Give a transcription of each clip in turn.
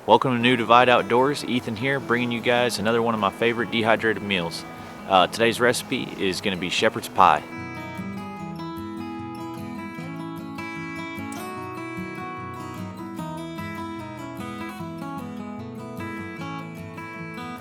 Welcome to New Divide Outdoors. Ethan here, bringing you guys another one of my favorite dehydrated meals. Today's recipe is going to be shepherd's pie.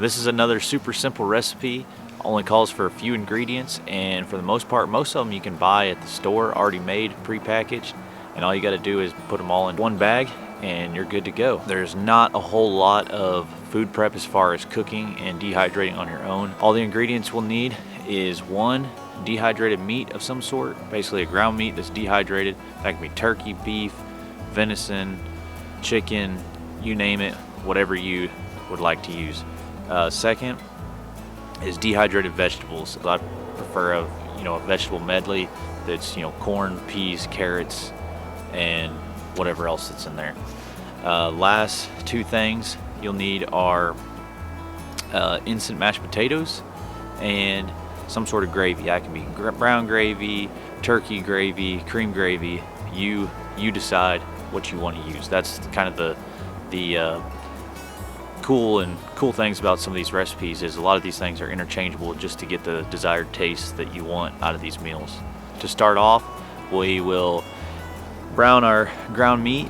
This is another super simple recipe, only calls for a few ingredients, and for the most part, most of them you can buy at the store already made, pre-packaged, and all you got to do is put them all in one bag and you're good to go. There's not a whole lot of food prep as far as cooking and dehydrating on your own. All the ingredients we'll need is one dehydrated meat of some sort, basically a ground meat that's dehydrated. That can be turkey, beef, venison, chicken, you name it, whatever you would like to use. Second is dehydrated vegetables. I prefer a vegetable medley that's corn, peas, carrots, and whatever else that's in there. Last two things you'll need are instant mashed potatoes and some sort of gravy. That can be brown gravy, turkey gravy, cream gravy. You decide what you want to use. That's kind of the cool things about some of these recipes is a lot of these things are interchangeable just to get the desired taste that you want out of these meals. To start off, we will brown our ground meat,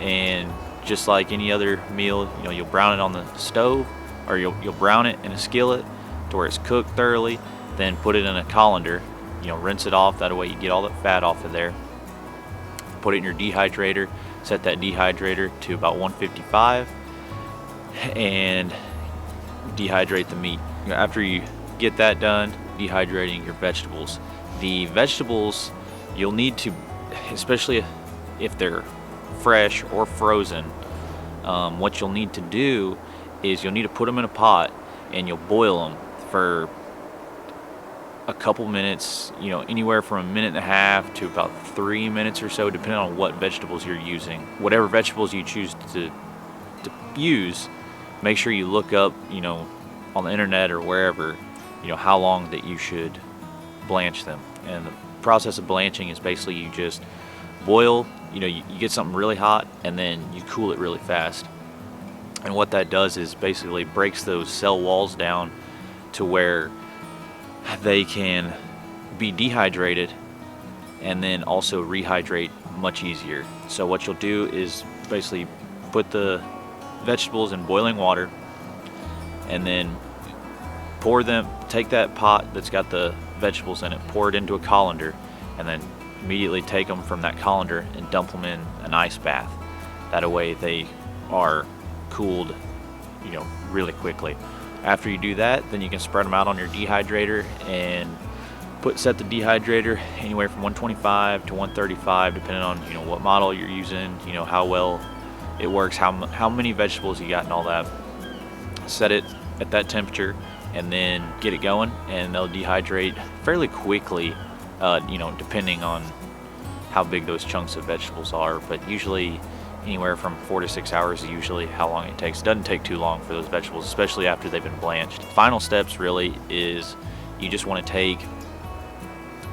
and just like any other meal, you'll brown it on the stove, or you'll brown it in a skillet to where it's cooked thoroughly, then put it in a colander, rinse it off, that way you get all the fat off of there. Put it in your dehydrator, set that dehydrator to about 155, and dehydrate the meat. After you get that done, dehydrating your vegetables. The vegetables you'll need to, especially if they're fresh or frozen, what you'll need to do is you'll need to put them in a pot and you'll boil them for a couple minutes, anywhere from a minute and a half to about 3 minutes or so, depending on what vegetables you're using. Whatever vegetables you choose to use, make sure you look up, on the internet or wherever, how long that you should blanch them. And the process of blanching is basically you just boil, you get something really hot and then you cool it really fast. And what that does is basically breaks those cell walls down to where they can be dehydrated and then also rehydrate much easier. So what you'll do is basically put the vegetables in boiling water and then take that pot that's got the vegetables in it, pour it into a colander, and then immediately take them from that colander and dump them in an ice bath. That way they are cooled, really quickly. After you do that, then you can spread them out on your dehydrator and set the dehydrator anywhere from 125 to 135, depending on what model you're using, how well it works, how many vegetables you got and all that. Set it at that temperature and then get it going, and they'll dehydrate fairly quickly, depending on how big those chunks of vegetables are, but usually anywhere from 4 to 6 hours is usually how long it takes. It doesn't take too long for those vegetables, especially after they've been blanched. Final steps really is you just want to take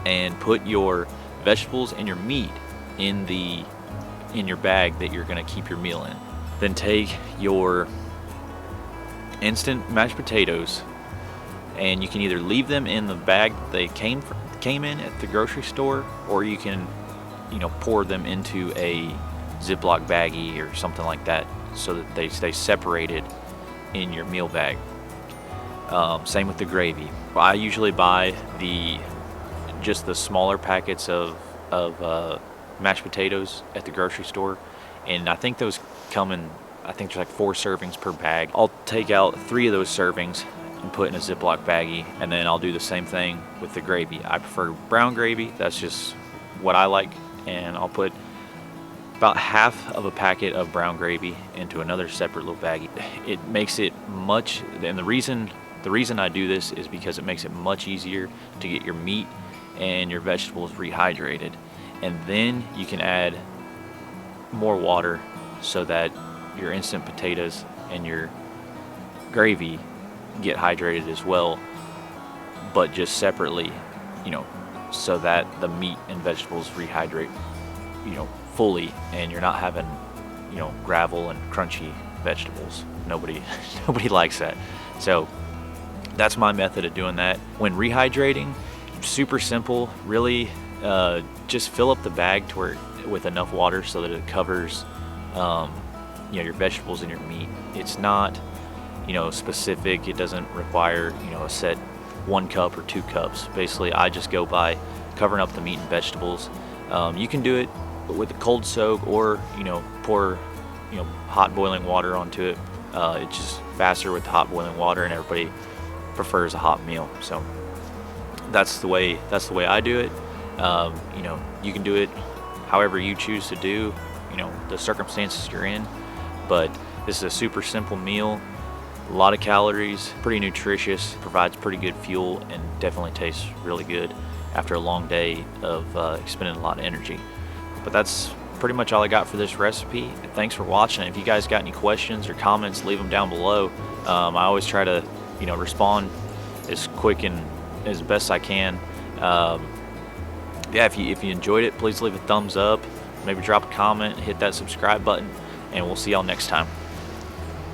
and put your vegetables and your meat in your bag that you're going to keep your meal in. Then take your instant mashed potatoes, and you can either leave them in the bag that they came in at the grocery store, or you can pour them into a Ziploc baggie or something like that so that they stay separated in your meal bag. Same with the gravy. I usually buy just the smaller packets of mashed potatoes at the grocery store, and I think those come in, I think there's like 4 servings per bag. I'll take out 3 of those servings and put in a Ziploc baggie, and then I'll do the same thing with the gravy. I prefer brown gravy, that's just what I like, and I'll put about half of a packet of brown gravy into another separate little baggie. It makes it much, and the reason I do this is because it makes it much easier to get your meat and your vegetables rehydrated, and then you can add more water so that your instant potatoes and your gravy get hydrated as well, but just separately, so that the meat and vegetables rehydrate, fully, and you're not having, gravel and crunchy vegetables. Nobody nobody likes that. So that's my method of doing that. When rehydrating, super simple, really. Just fill up the bag to where with enough water so that it covers your vegetables and your meat. It's not specific. It doesn't require a set 1 cup or 2 cups. Basically, I just go by covering up the meat and vegetables. You can do it with a cold soak, or pour hot boiling water onto it. It's just faster with hot boiling water, and everybody prefers a hot meal. So that's the way I do it. You can do it however you choose to do, the circumstances you're in. But this is a super simple meal, a lot of calories, pretty nutritious, provides pretty good fuel, and definitely tastes really good after a long day of expending a lot of energy. But that's pretty much all I got for this recipe. Thanks for watching. If you guys got any questions or comments, leave them down below. I always try to respond as quick and as best I can. Yeah, if you enjoyed it, please leave a thumbs up, maybe drop a comment, hit that subscribe button, and we'll see y'all next time.